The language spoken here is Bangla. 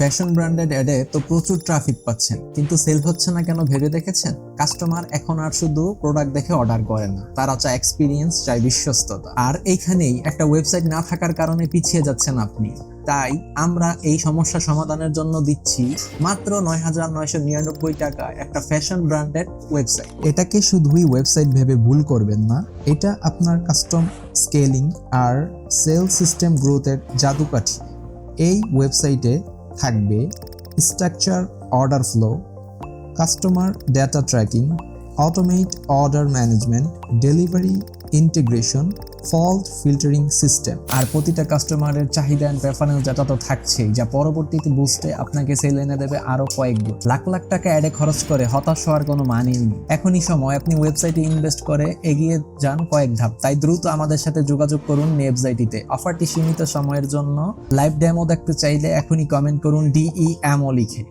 ফ্যাশন ব্র্যান্ডেড অ্যাডে তো প্রচুর ট্রাফিক পাচ্ছেন, কিন্তু সেল হচ্ছে না কেন ভেবে দেখেছেন? কাস্টমার এখন আর শুধু প্রোডাক্ট দেখে অর্ডার করে না, তারা চায় এক্সপিরিয়েন্স, চায় বিশ্বস্ততা। আর এইখানেই একটা ওয়েবসাইট না থাকার কারণে পিছিয়ে যাচ্ছেন আপনি। তাই আমরা এই সমস্যা সমাধানের জন্য দিচ্ছি মাত্র ৯,৯৯৯ টাকায় একটা ফ্যাশন ব্র্যান্ডেড ওয়েবসাইট। এটাকে শুধুই ওয়েবসাইট ভেবে ভুল করবেন না, এটা আপনার কাস্টম স্কেলিং আর সেল সিস্টেম গ্রোথের জাদুকাঠি। এই ওয়েবসাইটে থাকবে structure, order flow, customer data tracking, automate order management, delivery integration, fault filtering system. আর প্রতিটা কাস্টমারের চাহিদা এন্ড প্রেফারেন্স যেটা তো থাকছেই, যা পরবর্তীতে বুঝতে আপনাকে সেল এনে দেবে আরো কয়েক গুণ। লাখ লাখ টাকা অ্যাডে খরচ করে হতাশ হওয়ার কোনো মানেই নেই। এখনই সময় আপনি ওয়েবসাইটে ইনভেস্ট করে এগিয়ে যান কয়েক ধাপ। তাই দ্রুত আমাদের সাথে যোগাযোগ করুন ওয়েবসাইটটিতে। অফারটি সীমিত সময়ের জন্য। লাইভ ডেমো দেখতে চাইলে এখনই কমেন্ট করুন DEMO লিখে।